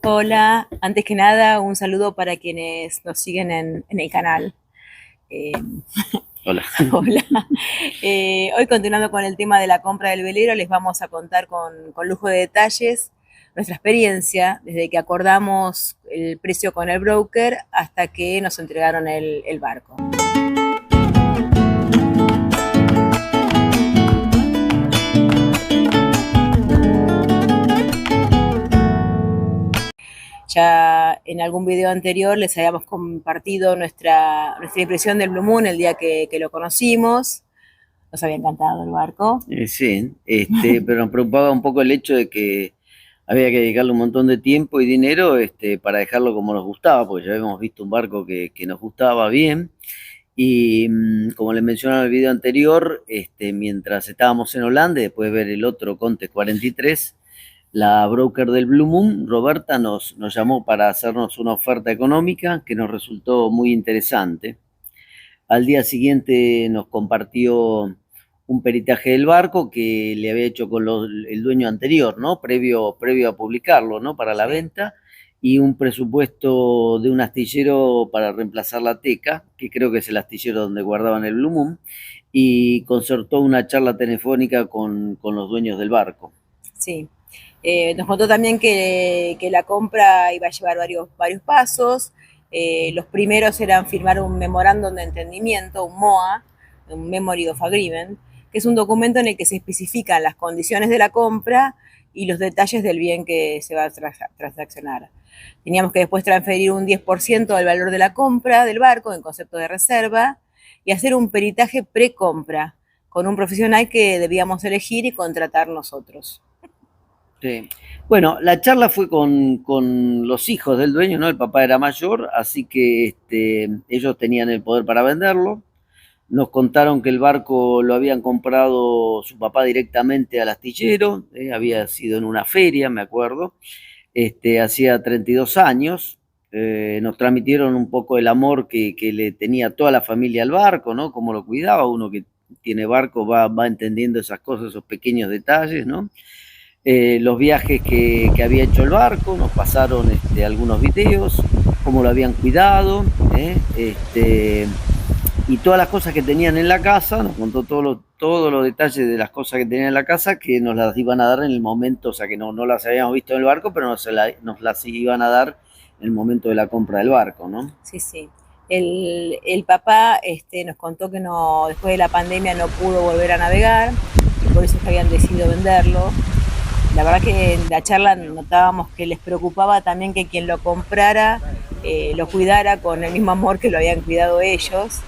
Hola, antes que nada, un saludo para quienes nos siguen en el canal. Eh, Hola. Hola. Hoy continuando con el tema de la compra del velero, les vamos a contar con lujo de detalles nuestra experiencia desde que acordamos el precio con el broker hasta que nos entregaron el barco. Ya en algún video anterior les habíamos compartido nuestra impresión del Blue Moon el día que lo conocimos. Nos había encantado el barco. Sí, pero nos preocupaba un poco el hecho de que había que dedicarle un montón de tiempo y dinero para dejarlo como nos gustaba, porque ya habíamos visto un barco que nos gustaba bien. Y como les mencionaba en el video anterior, mientras estábamos en Holanda, y después de ver el otro Conte 43, la broker del Blue Moon, Roberta, nos llamó para hacernos una oferta económica que nos resultó muy interesante. Al día siguiente nos compartió un peritaje del barco que le había hecho con el dueño anterior, ¿no? Previo a publicarlo, ¿no? Para la Sí. venta, y un presupuesto de un astillero para reemplazar la teca, que creo que es el astillero donde guardaban el Blue Moon, y concertó una charla telefónica con los dueños del barco. Sí. Nos contó también que la compra iba a llevar varios pasos. Los primeros eran firmar un memorándum de entendimiento, un MOA, un Memory of Agreement, que es un documento en el que se especifican las condiciones de la compra y los detalles del bien que se va a transaccionar. Teníamos que después transferir un 10% del valor de la compra del barco en concepto de reserva y hacer un peritaje pre-compra con un profesional que debíamos elegir y contratar nosotros. Sí. Bueno, la charla fue con los hijos del dueño, ¿no? El papá era mayor, así que ellos tenían el poder para venderlo. Nos contaron que el barco lo habían comprado su papá directamente al astillero, había sido en una feria, me acuerdo, hacía 32 años. Nos transmitieron un poco el amor que le tenía toda la familia al barco, ¿no? Cómo lo cuidaba. Uno que tiene barco va entendiendo esas cosas, esos pequeños detalles, ¿no? Los viajes que había hecho el barco, nos pasaron algunos videos, cómo lo habían cuidado, y todas las cosas que tenían en la casa. Nos contó todos los detalles de las cosas que tenían en la casa, que nos las iban a dar en el momento, o sea que no las habíamos visto en el barco, pero nos las iban a dar en el momento de la compra del barco, ¿no? Sí, sí. El papá nos contó que no, después de la pandemia no pudo volver a navegar y por eso es que habían decidido venderlo. La verdad que en la charla notábamos que les preocupaba también que quien lo comprara lo cuidara con el mismo amor que lo habían cuidado ellos.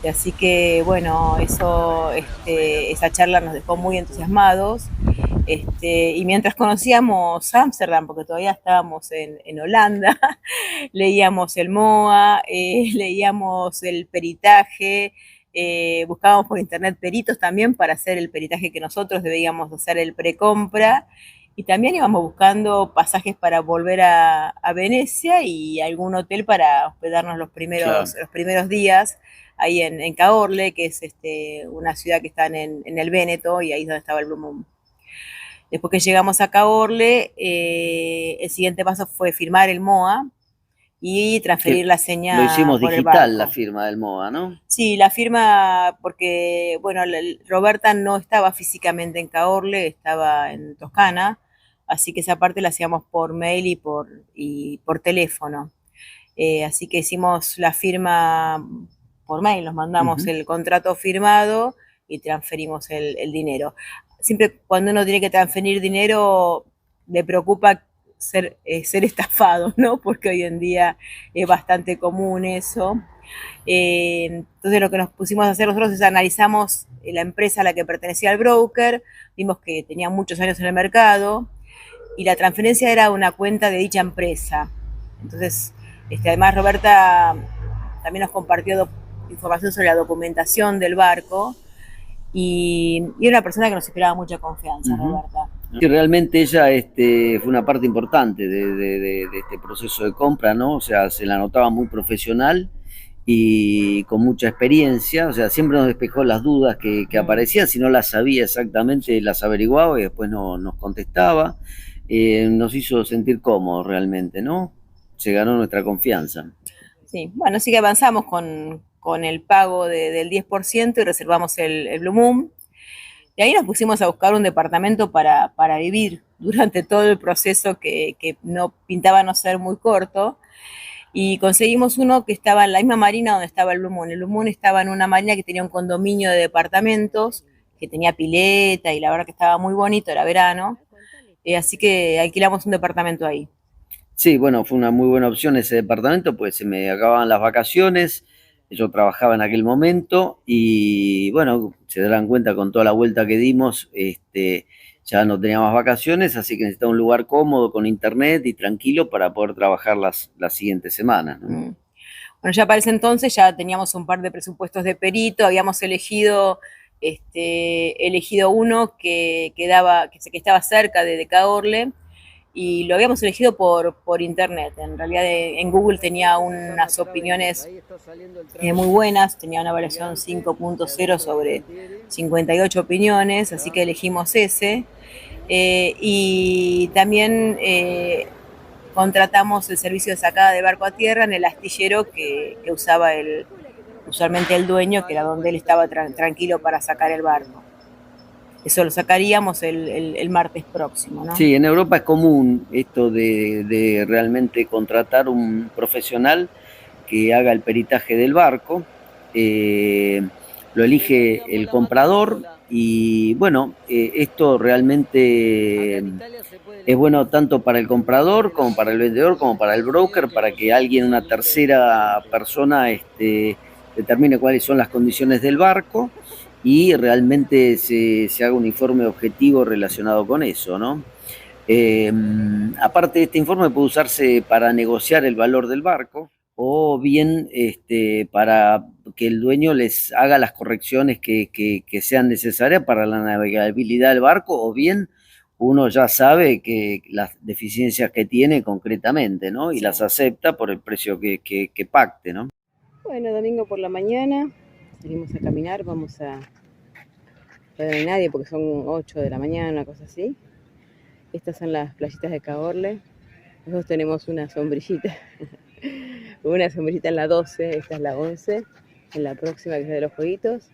Así que bueno, esa charla nos dejó muy entusiasmados. Y mientras conocíamos Ámsterdam, porque todavía estábamos en Holanda, leíamos el MOA, leíamos el peritaje, buscábamos por internet peritos también para hacer el peritaje que nosotros debíamos hacer el precompra, y también íbamos buscando pasajes para volver a Venecia y algún hotel para hospedarnos Claro. los primeros días ahí en Caorle, que es una ciudad que está en el Véneto, y ahí es donde estaba el Blue Moon. Después que llegamos a Caorle, el siguiente paso fue firmar el MOA y transferir Que la lo seña hicimos por el digital, la barco. firma del MOA, ¿no? Sí, la firma, porque, bueno, Roberta no estaba físicamente en Caorle, estaba en Toscana, así que esa parte la hacíamos por mail y por teléfono. Así que hicimos la firma por mail, nos mandamos Ujú. el contrato firmado y transferimos el dinero. Siempre cuando uno tiene que transferir dinero, le preocupa ser estafado, ¿no? Porque hoy en día es bastante común eso. Entonces lo que nos pusimos a hacer nosotros es analizamos la empresa a la que pertenecía el broker, vimos que tenía muchos años en el mercado y la transferencia era una cuenta de dicha empresa. Entonces, además Roberta también nos compartió información sobre la documentación del barco y era una persona que nos inspiraba mucha confianza, Ujú. Roberta. Que realmente ella fue una parte importante de este proceso de compra, ¿no? O sea, se la notaba muy profesional y con mucha experiencia. O sea, siempre nos despejó las dudas que aparecían. Si no las sabía exactamente, las averiguaba y después nos contestaba. nos hizo sentir cómodos realmente, ¿no? Se ganó nuestra confianza. Sí, bueno, sí que avanzamos con el pago del 10% y reservamos el Blue Moon. Y ahí nos pusimos a buscar un departamento para vivir durante todo el proceso que no pintaba no ser muy corto. Y conseguimos uno que estaba en la misma marina donde estaba el Blue Moon. El Blue Moon estaba en una marina que tenía un condominio de departamentos, que tenía pileta y la verdad que estaba muy bonito, era verano. Así que alquilamos un departamento ahí. Sí, bueno, fue una muy buena opción ese departamento, pues se me acababan las vacaciones, yo trabajaba en aquel momento y bueno, se darán cuenta con toda la vuelta que dimos, ya no teníamos vacaciones, así que necesitaba un lugar cómodo con internet y tranquilo para poder trabajar las siguientes semanas, ¿no? Bueno, ya para ese entonces ya teníamos un par de presupuestos de perito, habíamos elegido uno que estaba cerca de Caorle, y lo habíamos elegido por internet. En realidad en Google tenía unas opiniones muy buenas, tenía una evaluación 5.0 sobre 58 opiniones, así que elegimos ese. Y también contratamos el servicio de sacada de barco a tierra en el astillero que usaba usualmente el dueño, que era donde él estaba tranquilo para sacar el barco. Eso lo sacaríamos el martes próximo, ¿no? Sí, en Europa es común esto de realmente contratar un profesional que haga el peritaje del barco. Lo elige el comprador y bueno, esto realmente es bueno tanto para el comprador como para el vendedor como para el broker, para que alguien, una tercera persona, determine cuáles son las condiciones del barco y realmente se haga un informe objetivo relacionado con eso, ¿no? Aparte, este informe puede usarse para negociar el valor del barco o bien para que el dueño les haga las correcciones que sean necesarias para la navegabilidad del barco, o bien uno ya sabe que las deficiencias que tiene concretamente, ¿no? Y las acepta por el precio que pacte, ¿no? Bueno, domingo por la mañana salimos a caminar, todavía no hay nadie porque son 8 de la mañana, una cosa así. Estas son las playitas de Caorle. Nosotros tenemos una sombrillita, una sombrillita en la 12, esta es la 11. En la próxima, que es de los jueguitos,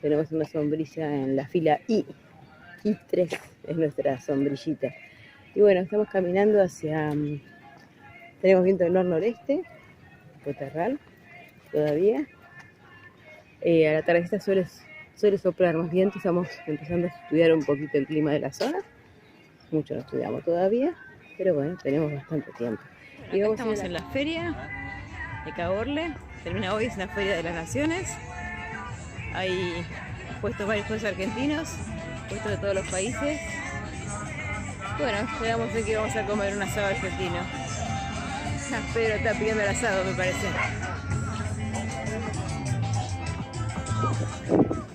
tenemos una sombrilla en la fila I3 es nuestra sombrillita. Y bueno, estamos caminando tenemos viento del nor-noreste, Poterral, todavía. A la tardecita suele soplar más viento, estamos empezando a estudiar un poquito el clima de la zona. Mucho no estudiamos todavía, pero bueno, tenemos bastante tiempo. Y acá estamos en la feria de Caorle, termina hoy, es la Feria de las Naciones. Hay varios puestos argentinos, puestos de todos los países. Bueno, esperamos que vamos a comer un asado argentino. Pedro está pidiendo el asado, me parece.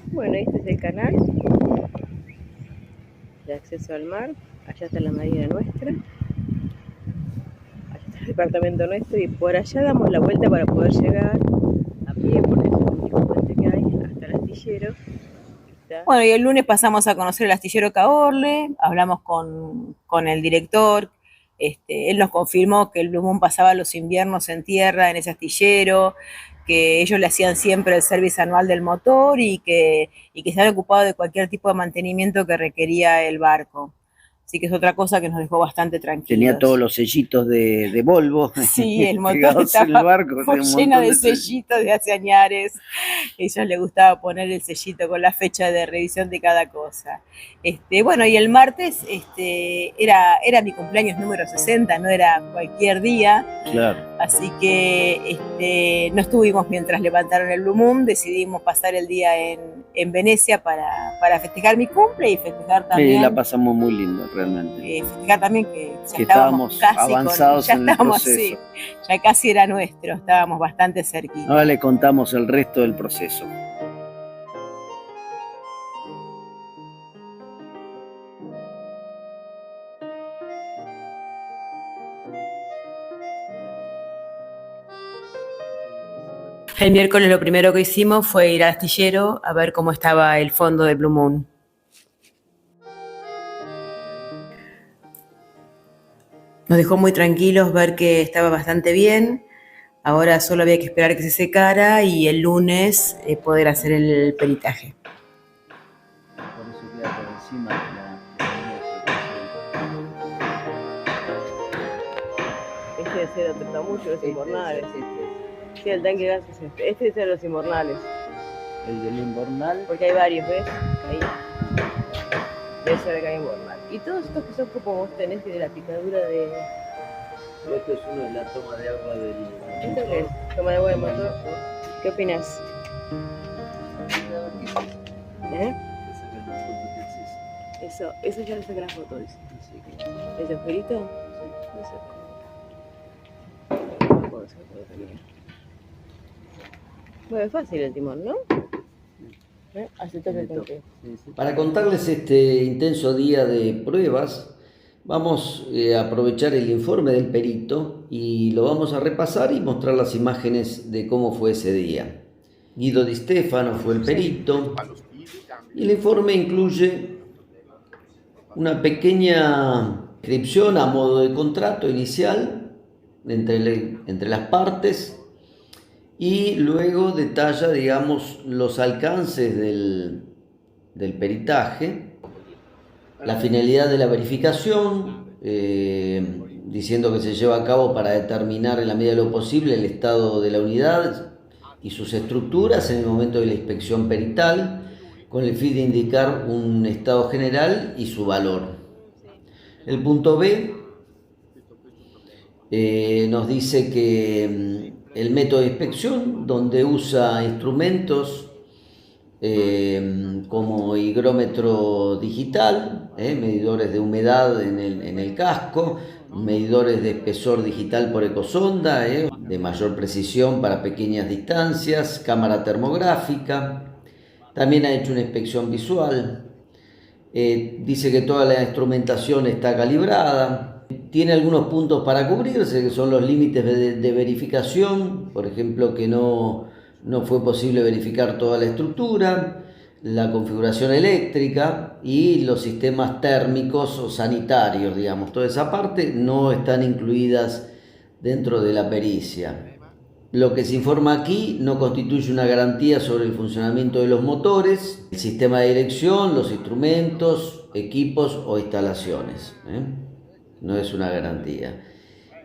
Bueno, este es el canal de acceso al mar. Allá está la marina nuestra. Allá está el departamento nuestro y por allá damos la vuelta para poder llegar a pie, porque es el único puente que hay, hasta el astillero. Bueno, y el lunes pasamos a conocer el astillero Caorle, hablamos con el director. Él nos confirmó que el Blue Moon pasaba los inviernos en tierra en ese astillero, que ellos le hacían siempre el servicio anual del motor y que se han ocupado de cualquier tipo de mantenimiento que requería el barco. Así que es otra cosa que nos dejó bastante tranquilos. Tenía todos los sellitos de Volvo. Sí, el motor estaba lleno de sellitos de hace añares. A ellos les gustaba poner el sellito con la fecha de revisión de cada cosa. Bueno, y el martes era mi cumpleaños número 60, no era cualquier día. Claro. Así que no estuvimos mientras levantaron el Blue Moon, decidimos pasar el día en Venecia para festejar mi cumple y festejar también. Sí, la pasamos muy lindo, realmente. Festejar también que ya estábamos casi avanzados en el proceso. Sí, ya casi era nuestro, estábamos bastante cerquita. Ahora le contamos el resto del proceso. El miércoles lo primero que hicimos fue ir al astillero a ver cómo estaba el fondo de Blue Moon. Nos dejó muy tranquilos ver que estaba bastante bien. Ahora solo había que esperar que se secara y el lunes poder hacer el peritaje. Por eso queda por encima de Este es el trotamucho, los Inbornales. Sí, el tanque de gas es este. Este es de los Inbornales. El del Inbornal. Porque hay varios, ¿ves? Ahí. Debe ser acá Inbornal. Y todos estos que son como vos tenés que de la picadura de... Esto es uno de la toma de agua del ¿Esto qué es? Toma de agua de motor. ¿Qué opinas? ¿Eh? Eso ya le saca las fotos. ¿Ese agujerito? No sé. Bueno, es fácil el timón, ¿no? Aceptas el tanque. Para contarles este intenso día de pruebas, vamos a aprovechar el informe del perito y lo vamos a repasar y mostrar las imágenes de cómo fue ese día. Guido Di Stefano fue el perito y el informe incluye una pequeña descripción a modo de contrato inicial entre las partes y luego detalla, digamos, los alcances del peritaje, la finalidad de la verificación, diciendo que se lleva a cabo para determinar en la medida de lo posible el estado de la unidad y sus estructuras en el momento de la inspección perital, con el fin de indicar un estado general y su valor. El punto B nos dice que el método de inspección, donde usa instrumentos como higrómetro digital, medidores de humedad en el casco, medidores de espesor digital por ecosonda, de mayor precisión para pequeñas distancias, cámara termográfica. También ha hecho una inspección visual. Dice que toda la instrumentación está calibrada. Tiene algunos puntos para cubrirse, que son los límites de verificación, por ejemplo, que no fue posible verificar toda la estructura, la configuración eléctrica y los sistemas térmicos o sanitarios, digamos. Toda esa parte no están incluidas dentro de la pericia. Lo que se informa aquí no constituye una garantía sobre el funcionamiento de los motores, el sistema de dirección, los instrumentos, equipos o instalaciones. No es una garantía.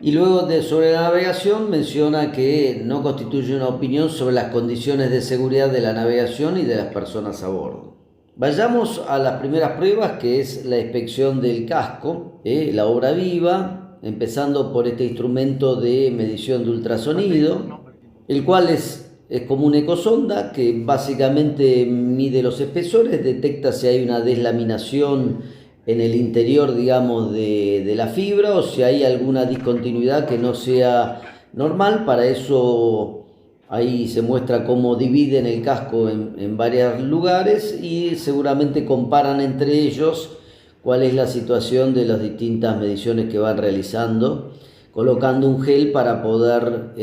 Y luego sobre la navegación menciona que no constituye una opinión sobre las condiciones de seguridad de la navegación y de las personas a bordo. Vayamos a las primeras pruebas, que es la inspección del casco, la obra viva, empezando por este instrumento de medición de ultrasonido, el cual es como una ecosonda que básicamente mide los espesores, detecta si hay una deslaminación en el interior, digamos, de la fibra o si hay alguna discontinuidad que no sea normal. Para eso ahí se muestra cómo dividen el casco en varios lugares y seguramente comparan entre ellos cuál es la situación de las distintas mediciones que van realizando, colocando un gel para poder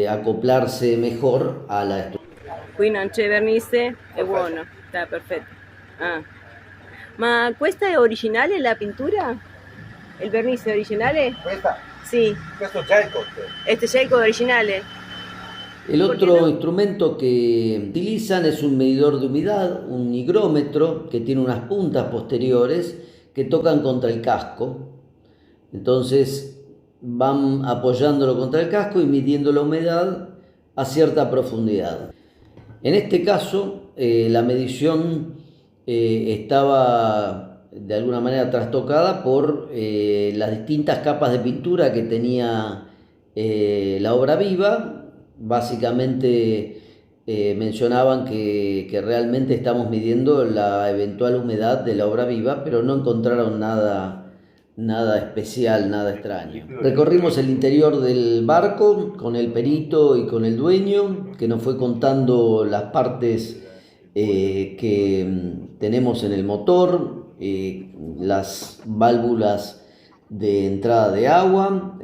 acoplarse mejor a la estructura. Qui non c'è vernice, è buono, está perfetto. Ma questa è originale la pintura? Il vernice è originale? ¿Questa? Sì. Questo già è cotto. Este è il originale? El otro instrumento que utilizan es un medidor de humedad, un higrómetro, que tiene unas puntas posteriores que tocan contra el casco. Entonces van apoyándolo contra el casco y midiendo la humedad a cierta profundidad. En este caso, la medición estaba de alguna manera trastocada por las distintas capas de pintura que tenía la obra viva. Básicamente mencionaban que realmente estamos midiendo la eventual humedad de la obra viva, pero no encontraron nada especial, nada extraño. Recorrimos el interior del barco con el perito y con el dueño, que nos fue contando las partes que tenemos en el motor, las válvulas de entrada de agua,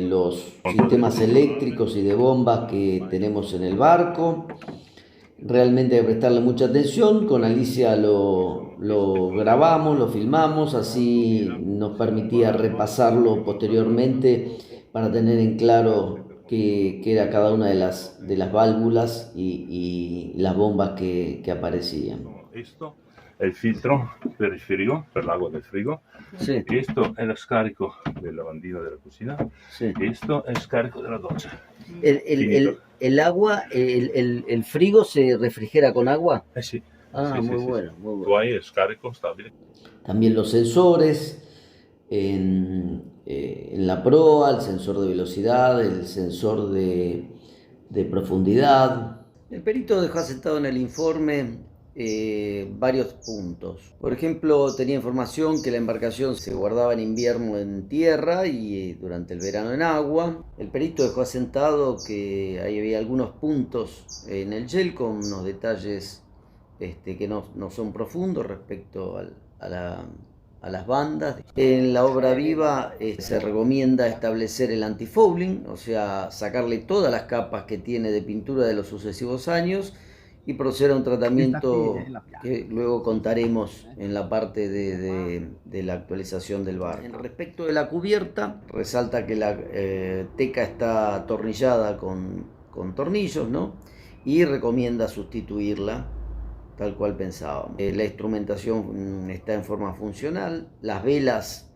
los sistemas eléctricos y de bombas que tenemos en el barco. Realmente hay que prestarle mucha atención. Con Alicia lo lo grabamos, lo filmamos, así nos permitía repasarlo posteriormente para tener en claro qué era cada una de las válvulas y las bombas que aparecían. Esto è il filtro per il frigo, per l'acqua del frigo. Sí, Esto è lo scarico del lavandino della cucina. sí. Esto è il scarico della doccia. El, el agua, el frigo se refrigera con agua. Sì. Ah, Sì, muy sì, bueno, sì. muy Tu bueno. hai il scarico stabile. También los sensores, en la proa, el sensor de velocidad, el sensor de profundidad. El perito dejó asentado en el informe varios puntos. Por ejemplo, tenía información que la embarcación se guardaba en invierno en tierra y durante el verano en agua. El perito dejó asentado que ahí había algunos puntos en el gel con unos detalles que no son profundos respecto a las bandas. En la obra viva se recomienda establecer el antifouling, o sea, sacarle todas las capas que tiene de pintura de los sucesivos años y proceder a un tratamiento que luego contaremos en la parte de la actualización del barco. Respecto de la cubierta, resalta que la teca está atornillada con tornillos, ¿no? Y recomienda sustituirla tal cual pensábamos. La instrumentación está en forma funcional, las velas,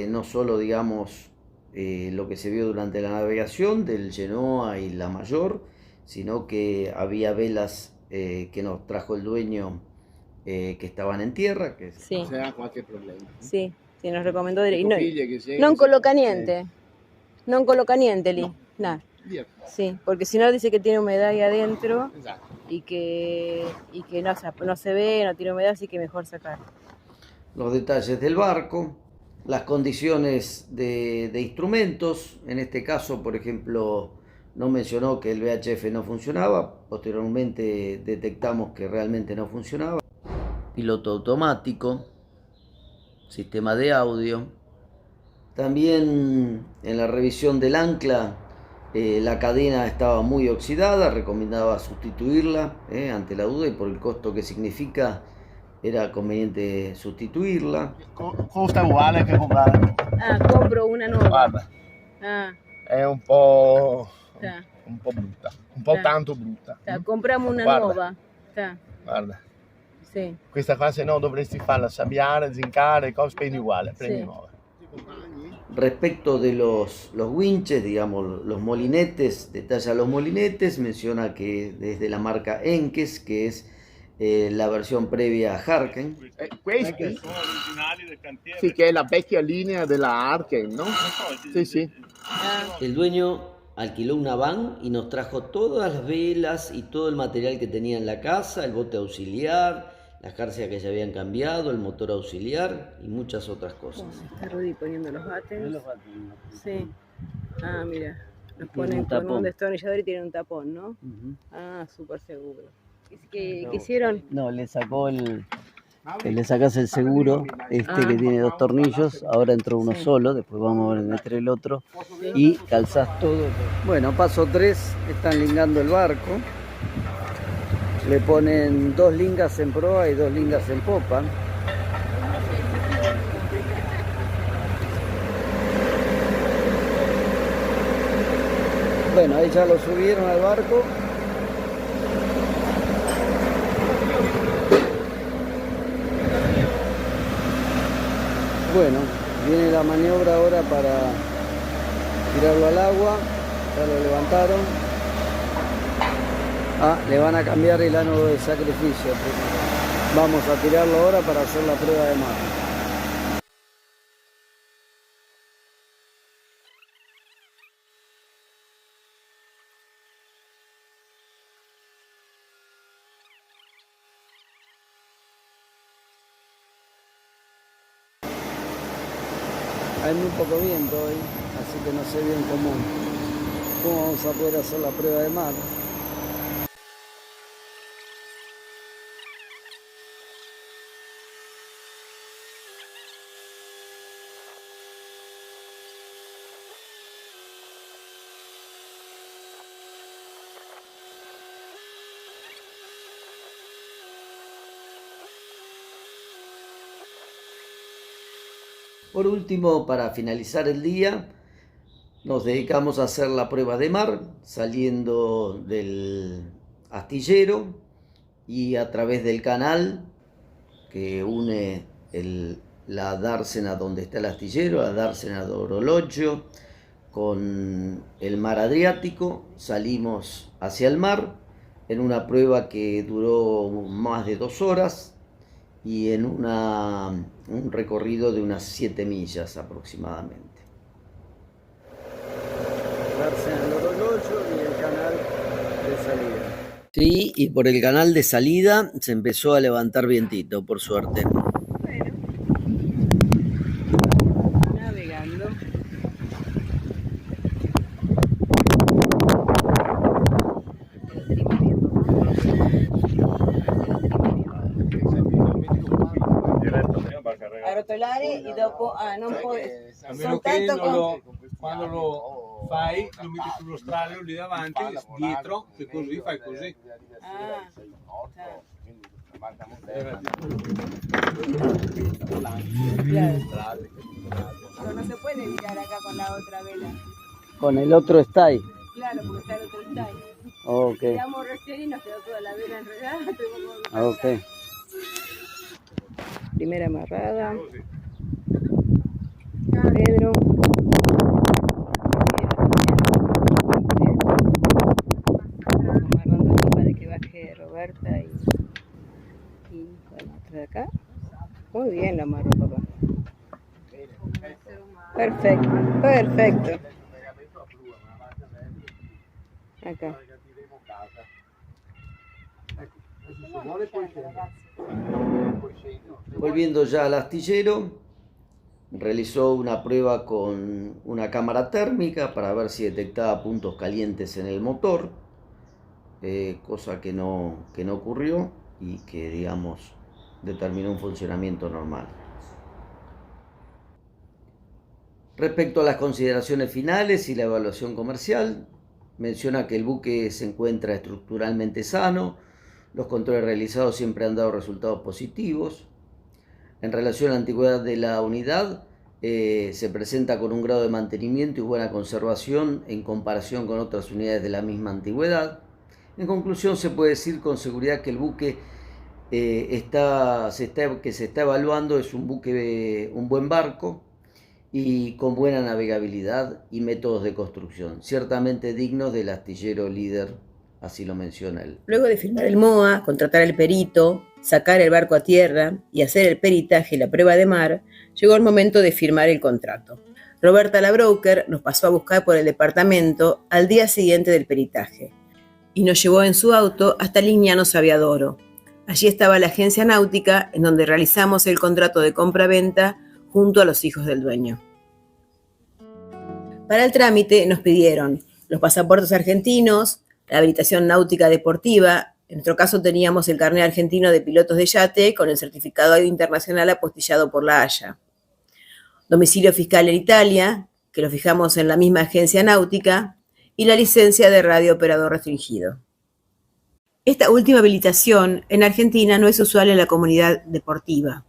no solo digamos lo que se vio durante la navegación del Genoa y la Mayor, sino que había velas que nos trajo el dueño que estaban en tierra. Que Sì, Se ha qualche problema. sì, sì, nos recomendò di... Tipo no, figlie che si- non coloca niente, non coloca niente lì, no. Via. Sí, porque si no dice que tiene humedad ahí adentro Esatto. y que no se ve, no tiene humedad, así que mejor sacar. Los detalles del barco, las condiciones de instrumentos, en este caso, por ejemplo, no mencionó que el VHF no funcionaba, posteriormente detectamos que realmente no funcionaba. Piloto automático, sistema de audio. También en la revisión del ancla, la cadena estaba muy oxidada, recomendaba sustituirla ante la duda y por el costo que significa era conveniente sustituirla. Costa uguale che comprare. Ah, compro una nueva. Guarda, Ah, è un po' está, brutta, un po' Sì. tanto brutta. está. Compramos una Guarda. nueva. Está, Guarda, sí. questa qua se no dovresti farla sabbiare, zincare, cose, spendi uguale, prendi Sì. nuova. Respecto de los winches, digamos, los molinetes, detalla los molinetes, menciona que desde la marca Enkes, que es la versión previa a Harken. Questi? Sono originali del cantiere. Sì, che è la vecchia linea della Arken, no? Sì, sì. Ah, El dueño alquiló una van y nos trajo todas las velas y todo el material que tenía en la casa, el bote auxiliar, las jarcias que ya habían cambiado, el motor auxiliar y muchas otras cosas. está Rudy poniendo los bates. Sí. Ah, mira. Los Tiene ponen un con tapón. un destornillador y tienen un tapón, ¿no? Ah, súper seguro. ¿Qué hicieron? No, le sacó le sacas el seguro, que tiene dos tornillos, ahora entró uno Sí. solo, después vamos a meter el otro y calzás todo. Bueno, paso 3, están lingando el barco, le ponen 2 lingas en proa y 2 lingas en popa. Bueno, ahí ya lo subieron al barco. Bueno, viene la maniobra ahora para tirarlo al agua. Ya lo levantaron. Ah, le van a cambiar el ánodo de sacrificio. Vamos a tirarlo ahora para hacer la prueba de mar. Hay muy poco viento hoy, así que no sé bien cómo vamos a poder hacer la prueba de mar. Por último, para finalizar el día, nos dedicamos a hacer la prueba de mar, saliendo del astillero y a través del canal que une la dársena donde está el astillero, la dársena de Orologio, con el mar Adriático. Salimos hacia el mar en una prueba que duró más de 2 horas y en un recorrido de unas 7 millas aproximadamente. Dársena de Orologio y el canal de salida. Sí, y por el canal de salida se empezó a levantar vientito, por suerte. Bueno, navegando. A rotolare e dopo non puoi. A meno che quando lo fai lo metti sullo strario lì davanti, dietro, che così fai così. Ah, claro. Pero no se puede mirar acá con la otra vela. Con el otro está ahí. Claro, porque está el otro style. Ok. Tiramos recién y nos quedó toda la vela enredada. Ok. Primera amarrada. Pedro. Amarrando aquí para que baje Roberta y con la otra de acá. Muy bien la amarró, papá. Perfecto, perfecto. Acá. Volviendo ya al astillero, realizó una prueba con una cámara térmica para ver si detectaba puntos calientes en el motor, cosa que no ocurrió y que, digamos, determinó un funcionamiento normal. Respecto a las consideraciones finales y la evaluación comercial, menciona que el buque se encuentra estructuralmente sano, los controles realizados siempre han dado resultados positivos. En relación a la antigüedad de la unidad, se presenta con un grado de mantenimiento y buena conservación en comparación con otras unidades de la misma antigüedad. En conclusión, se puede decir con seguridad que el buque que se está evaluando es un buen barco y con buena navegabilidad y métodos de construcción, ciertamente dignos del astillero líder, así lo menciona él. Luego de firmar el MOA, contratar al perito, sacar el barco a tierra y hacer el peritaje y la prueba de mar, llegó el momento de firmar el contrato. Roberta, la broker, nos pasó a buscar por el departamento al día siguiente del peritaje y nos llevó en su auto hasta Lignano Saviadoro. Allí estaba la agencia náutica en donde realizamos el contrato de compra-venta junto a los hijos del dueño. Para el trámite nos pidieron los pasaportes argentinos, la habilitación náutica deportiva. En nuestro caso teníamos el carnet argentino de pilotos de yate con el certificado internacional apostillado por la Haya. Domicilio fiscal en Italia, que lo fijamos en la misma agencia náutica, y la licencia de radio operador restringido. Esta última habilitación en Argentina no es usual en la comunidad deportiva,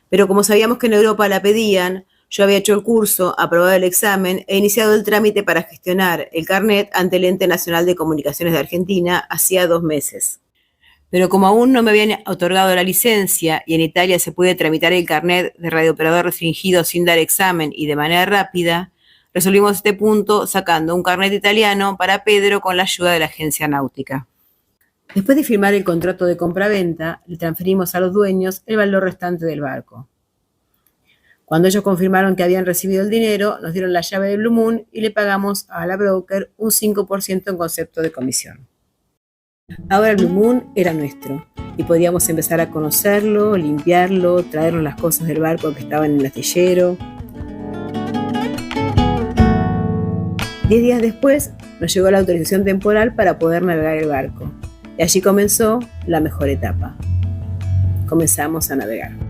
pero como sabíamos que en Europa la pedían, yo había hecho el curso, aprobado el examen e iniciado el trámite para gestionar el carnet ante el Ente Nacional de Comunicaciones de Argentina hacía 2 meses. Pero como aún no me habían otorgado la licencia y en Italia se puede tramitar el carnet de radiooperador restringido sin dar examen y de manera rápida, resolvimos este punto sacando un carnet italiano para Pedro con la ayuda de la agencia náutica. Después de firmar el contrato de compra-venta, le transferimos a los dueños el valor restante del barco. Cuando ellos confirmaron que habían recibido el dinero, nos dieron la llave de Blue Moon y le pagamos a la broker un 5% en concepto de comisión. Ahora el Blue Moon era nuestro y podíamos empezar a conocerlo, limpiarlo, traernos las cosas del barco que estaban en el astillero. 10 días después nos llegó la autorización temporal para poder navegar el barco y allí comenzó la mejor etapa. Comenzamos a navegar.